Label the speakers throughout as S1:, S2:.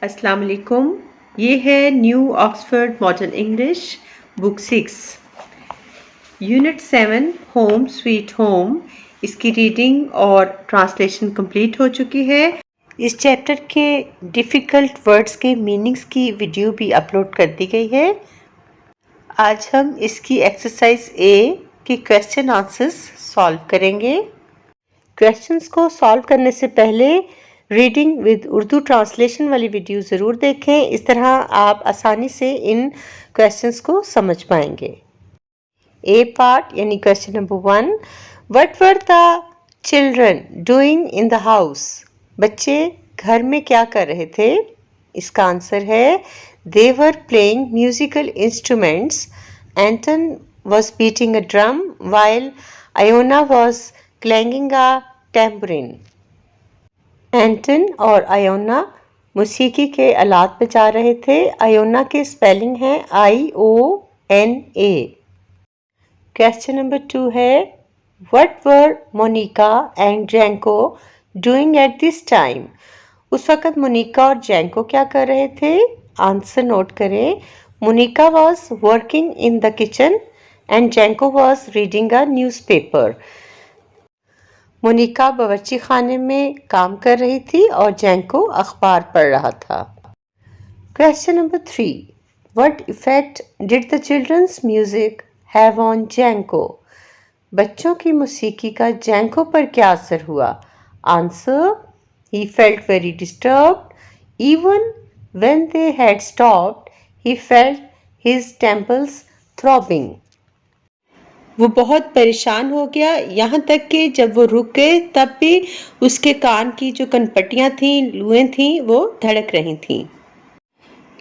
S1: अस्सलाम वालेकुम। ये है new Oxford modern English book 6 unit 7 home sweet home. इसकी रीडिंग और ट्रांसलेशन कंप्लीट हो चुकी है। इस चैप्टर के डिफ़िकल्ट वर्ड्स के मीनिंग्स की वीडियो भी अपलोड कर दी गई है। आज हम इसकी एक्सरसाइज ए के क्वेश्चन आंसर्स सॉल्व करेंगे। क्वेश्चंस को सॉल्व करने से पहले रीडिंग विद उर्दू ट्रांसलेशन वाली वीडियो ज़रूर देखें। इस तरह आप आसानी से इन क्वेश्चंस को समझ पाएंगे। ए पार्ट यानी question number 1, what were the children doing in the house? बच्चे घर में क्या कर रहे थे? इसका आंसर है they were playing musical instruments. Anton was beating a drum while Iona was clanging a tambourine। Anton और आयोना मौसीकी के आलात बजा रहे थे। आयोना के स्पेलिंग है IONA। क्वेश्चन नंबर 2 है what were Monica and Janko doing at this time? उस वक़्त मोनिका और जैंको क्या कर रहे थे? आंसर नोट करें। Monica was working in the kitchen and Janko was reading a newspaper. Monica बावर्ची खाने में काम कर रही थी और जैंको अखबार पढ़ रहा था। Question number 3, what effect did the children's music have on Janko? बच्चों की मौसीकी का जैंको पर क्या असर हुआ? Answer, he felt very disturbed. Even when they had stopped he felt his temples throbbing. वो बहुत परेशान हो गया, यहाँ तक कि जब वो रुक गए तब भी उसके कान की जो कनपट्टियाँ थीं, लुएं थीं, वो धड़क रही थीं।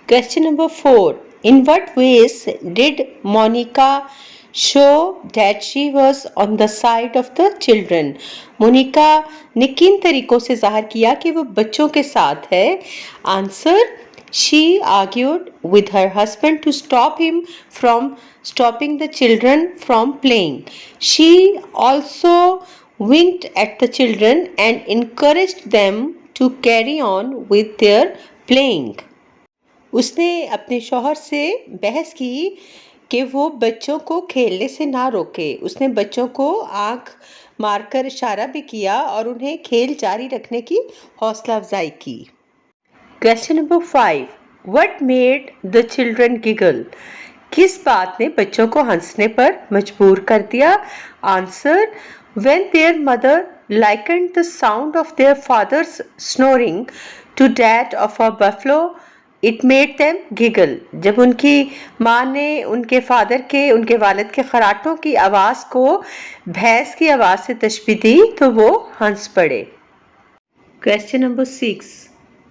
S1: Question number 4, in what ways did Monica show that she was on the side of the children? Monica ने किन तरीकों से जाहिर किया कि वो बच्चों के साथ है? Answer, she argued with her husband to stop him from stopping the children from playing. She also winked at the children and encouraged them to carry on with their playing. उसने अपने शौहर से बहस की कि वो बच्चों को खेलने से ना रोके। उसने बच्चों को आंख मारकर इशारा भी किया और उन्हें खेल जारी रखने की हौसला अफजाई की। Question number 5, what made the children giggle? किस बात ने बच्चों को हंसने पर मजबूर कर दिया? Answer, when there mother likened the sound of their father's snoring to that of a buffalo, it made them giggle. जब उनकी माँ ने उनके वालिद के खराटों की आवाज़ को भैंस की आवाज़ से तशबीह दी तो वो हंस पड़े। Question number 6,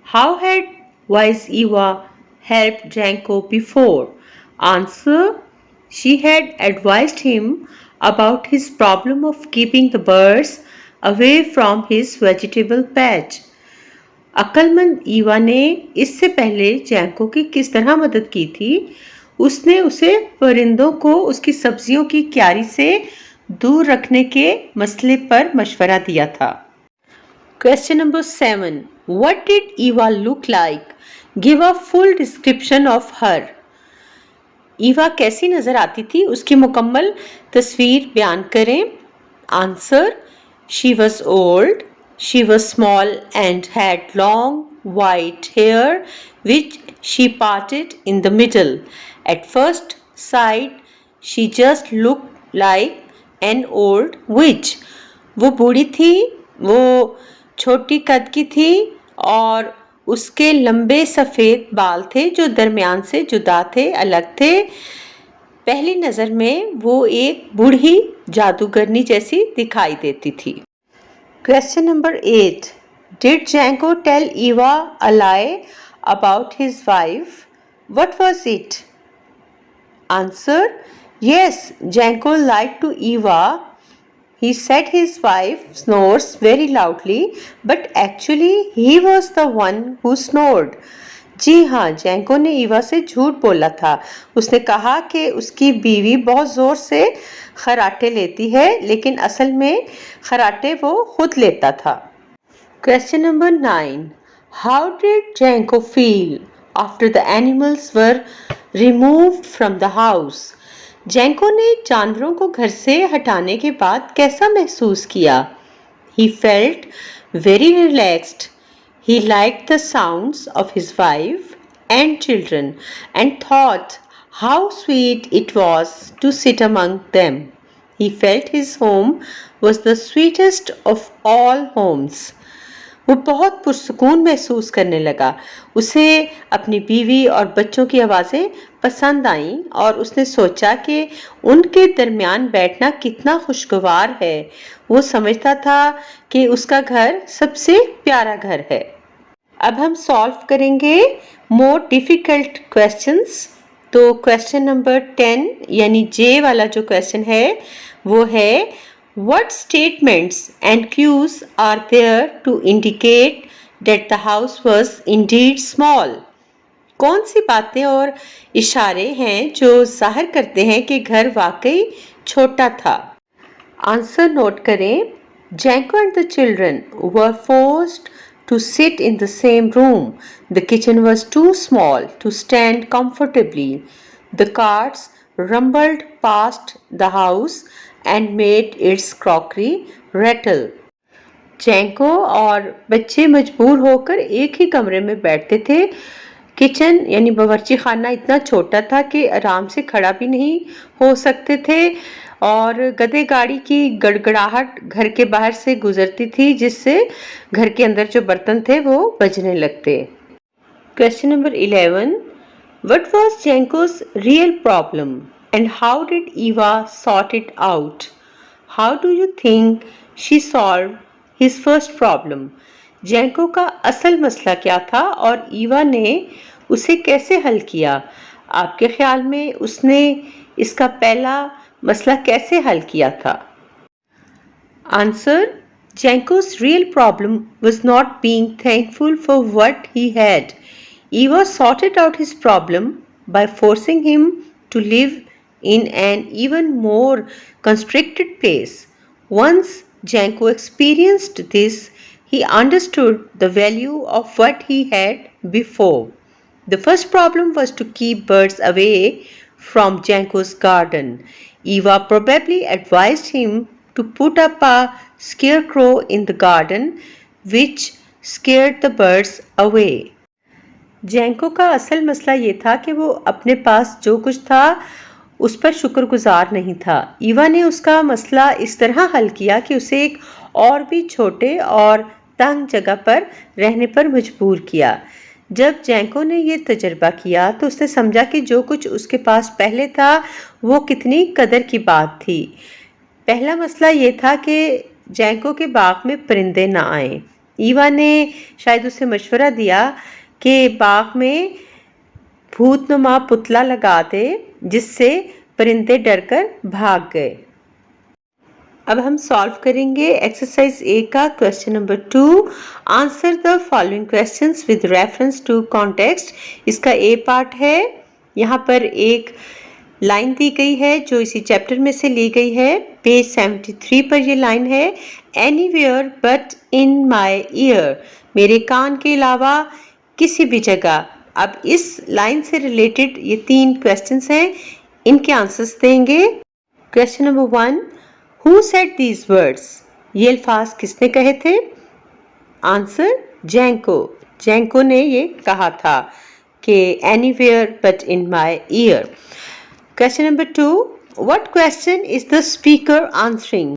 S1: how had wise Eva helped Janko before? Answer, she had advised him about his problem of keeping the birds away from his vegetable patch. अक्लमंद ईवा ने इससे पहले जैंको की किस तरह मदद की थी? उसने उसे परिंदों को उसकी सब्जियों की क्यारी से दूर रखने के मसले पर मशवरा दिया था। Question number 7, what did Eva look like? Give a full description of her. Eva कैसी नजर आती थी? उसकी मुकम्मल तस्वीर बयान करें। Answer, she was old, she was small and had long white hair which she parted in the middle. At first sight, she just looked like an old witch. वो बूढ़ी थी, वो छोटी कद की थी और उसके लंबे सफ़ेद बाल थे जो दरमियान से जुदा थे, अलग थे। पहली नज़र में वो एक बूढ़ी जादूगरनी जैसी दिखाई देती थी। Question number 8, did Janko tell Eva a lie about his wife? What was it? Answer, yes, Janko lied to Eva. He said his wife snores very loudly, but actually he was the one who snored. जी हाँ, जैंको ने ईवा से झूठ बोला था। उसने कहा कि उसकी बीवी बहुत ज़ोर से खराटे लेती है, लेकिन असल में खराटे वो खुद लेता था। Question number 9, How did Janko feel after the animals were removed from the house? जैंको ने जानवरों को घर से हटाने के बाद कैसा महसूस किया? He felt very relaxed. He liked the sounds of his wife and children and thought how sweet it was to sit among them. He felt his home was the sweetest of all homes. वो बहुत पुरसुकून महसूस करने लगा। उसे अपनी बीवी और बच्चों की आवाज़ें पसंद आईं और उसने सोचा कि उनके दरमियान बैठना कितना खुशगवार है। वो समझता था कि उसका घर सबसे प्यारा घर है। अब हम सॉल्व करेंगे मोर डिफ़िकल्ट क्वेश्चंस। तो क्वेश्चन नंबर 10 यानी जे वाला जो क्वेश्चन है वो है What statements and cues are there to indicate that the house was indeed small? कौन सी बातें और इशारे हैं जो जाहिर करते हैं कि घर वाकई छोटा था? आंसर नोट करें। Janko and the children were forced to sit in the same room. The kitchen was too small to stand comfortably. The carts rumbled past the house and made its crockery rattle. जैंको और बच्चे मजबूर होकर एक ही कमरे में बैठते थे। Kitchen यानी बावर्ची खाना इतना छोटा था कि आराम से खड़ा भी नहीं हो सकते थे और गधे गाड़ी की गड़गड़ाहट घर के बाहर से गुजरती थी जिससे घर के अंदर जो बर्तन थे वो बजने लगते। Question number 11 What was Janko's real problem and how did Eva sort it out? How do you think she solved his first problem? जैंको का असल मसला क्या था और ईवा ने उसे कैसे हल किया? आपके ख्याल में उसने इसका पहला मसला कैसे हल किया था? Answer: Janko's real problem was not being thankful for what he had. Eva sorted out his problem by forcing him to live in an even more constricted place. Once Janko experienced this, he understood the value of what he had before. The first problem was to keep birds away from Janko's garden. Eva probably advised him to put up a scarecrow in the garden, which scared the birds away. जैंको का असल मसला ये था कि वो अपने पास जो कुछ था उस पर शुक्रगुजार नहीं था। ईवा ने उसका मसला इस तरह हल किया कि उसे एक और भी छोटे और तंग जगह पर रहने पर मजबूर किया। जब जैंको ने ये तजर्बा किया तो उसने समझा कि जो कुछ उसके पास पहले था वो कितनी कदर की बात थी। पहला मसला ये था कि जैंको के बाग में परिंदे ना आए। ईवा ने शायद उसे मशवरा दिया कि बाग में भूतनुमा पुतला लगा दे जिससे परिंदे डरकर भाग गए। अब हम सॉल्व करेंगे एक्सरसाइज ए का question number 2। Answer the following questions with reference to context. इसका ए पार्ट है। यहाँ पर एक लाइन दी गई है जो इसी चैप्टर में से ली गई है। पेज 73 पर ये लाइन है, anywhere but in my year, मेरे कान के अलावा किसी भी जगह। अब इस लाइन से रिलेटेड ये 3 क्वेश्चंस हैं, इनके आंसर्स देंगे। Question number 1, who said these words, ये अल्फाज किसने कहे थे? आंसर: जैंको। जैंको ने ये कहा था कि anywhere but in my ear. Question number 2, what question is the speaker answering,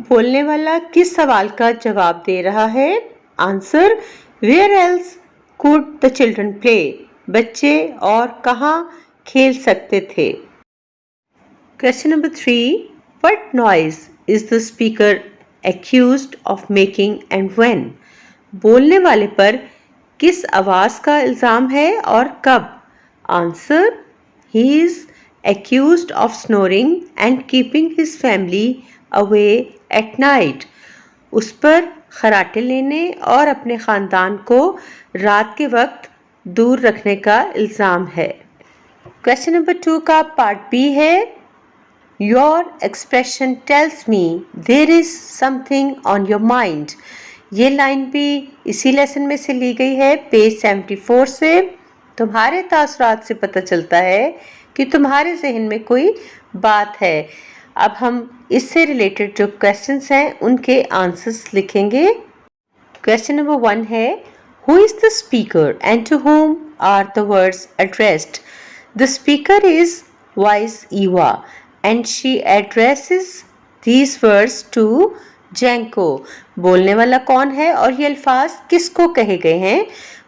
S1: बोलने वाला किस सवाल का जवाब दे रहा है? Answer: where else could the children play, बच्चे और कहाँ खेल सकते थे? Question number 3, what noise is the speaker accused of making and when, बोलने वाले पर किस आवाज़ का इल्ज़ाम है और कब? Answer: he is accused of snoring and keeping his family away at night. उस पर खराटे लेने और अपने ख़ानदान को रात के वक्त दूर रखने का इल्ज़ाम है। क्वेश्चन नंबर 2 का पार्ट बी है, your expression tells me there is something on your mind, ये लाइन भी इसी लेसन में से ली गई है, पेज 74 से। तुम्हारे तासुरात से पता चलता है कि तुम्हारे जहन में कोई बात है। अब हम इससे रिलेटेड जो क्वेश्चंस हैं उनके आंसर्स लिखेंगे। क्वेश्चन नंबर 1 है, who is the speaker and to whom are the words addressed? The speaker is vice Eva and she addresses these words to Janko. बोलने वाला कौन है और ये अल्फाज किसको कहे गए हैं?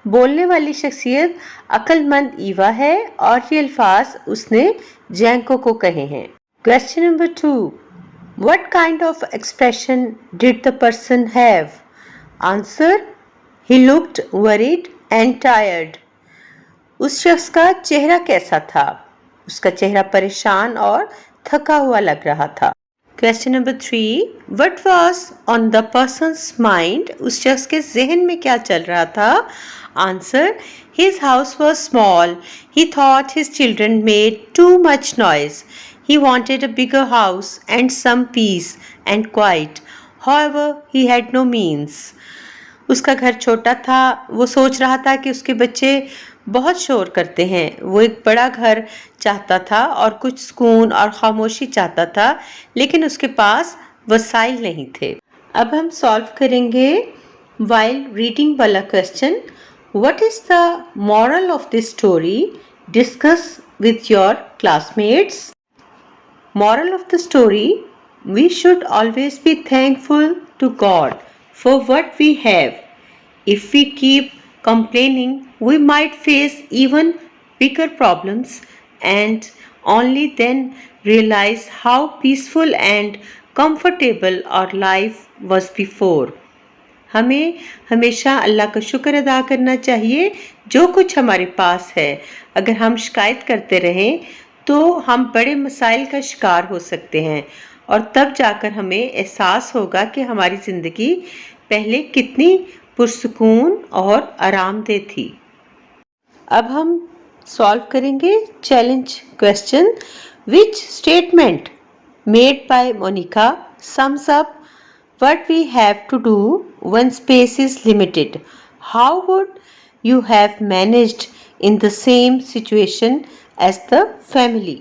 S1: बोलने वाली शख्सियत अक्लमंद ईवा है और ये अल्फाज उसने जैंको को कहे हैं। Question number 2, what kind of expression did the person have? Answer, he looked worried and tired. उस शख्स का चेहरा कैसा था? उसका चेहरा परेशान और थका हुआ लग रहा था। Question number 3, what was on the person's mind? उस शख्स के जहन में क्या चल रहा था? Answer, his house was small, he thought his children made too much noise, he wanted a bigger house and some peace and quiet, however he had no means. उसका घर छोटा था, वो सोच रहा था कि उसके बच्चे बहुत शोर करते हैं। वो एक बड़ा घर चाहता था और कुछ सुकून और खामोशी चाहता था, लेकिन उसके पास वसाइल नहीं थे। अब हम सॉल्व करेंगे वाइल रीडिंग वाला question. What is the moral of this story? Discuss with your classmates. Moral of the story, we should always be thankful to God for what we have. If we keep complaining, we might face even bigger problems and only then realize how peaceful and comfortable our life was before. हमें हमेशा अल्लाह का शुक्र अदा करना चाहिए जो कुछ हमारे पास है। अगर हम शिकायत करते रहें तो हम बड़े मसाइल का शिकार हो सकते हैं और तब जाकर हमें एहसास होगा कि हमारी ज़िंदगी पहले कितनी पुरसुकून और आरामदेह थी। अब हम सॉल्व करेंगे challenge question. Which statement made by Monica sums up what we have to do when space is limited? How would you have managed in the same situation as the family?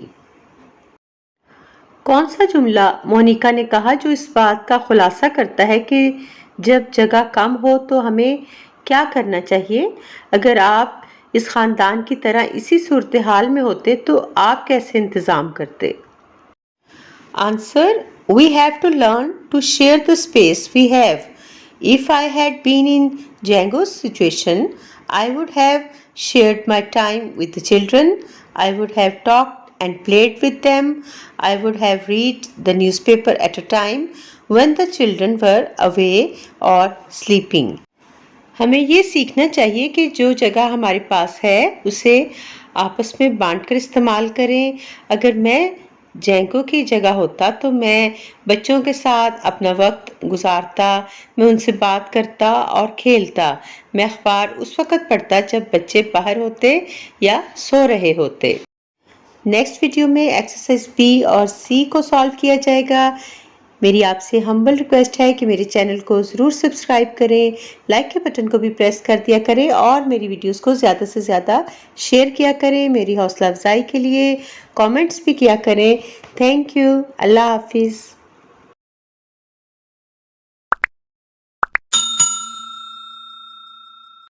S1: कौन सा जुमला मोनिका ने कहा जो इस बात का खुलासा करता है कि जब जगह कम हो तो हमें क्या करना चाहिए? अगर आप इस ख़ानदान की तरह इसी सूरत हाल में होते तो आप कैसे इंतज़ाम करते? Answer, we have to learn to share the space we have. If I had been in Django's situation, I would have shared my time with the children. I would have talked and played with them. I would have read the newspaper at a time when the children were away or sleeping. हमें ये सीखना चाहिए कि जो जगह हमारे पास है उसे आपस में बांटकर इस्तेमाल करें। अगर मैं जैंको की जगह होता तो मैं बच्चों के साथ अपना वक्त गुजारता, मैं उनसे बात करता और खेलता। मैं अखबार उस वक्त पढ़ता जब बच्चे बाहर होते या सो रहे होते। नेक्स्ट वीडियो में एक्सरसाइज बी और सी को सॉल्व किया जाएगा। मेरी आपसे हम्बल रिक्वेस्ट है कि मेरे चैनल को ज़रूर सब्सक्राइब करें, लाइक के बटन को भी प्रेस कर दिया करें और मेरी वीडियोस को ज़्यादा से ज़्यादा शेयर किया करें। मेरी हौसला अफजाई के लिए कमेंट्स भी किया करें। Thank you. अल्लाह हाफिज़।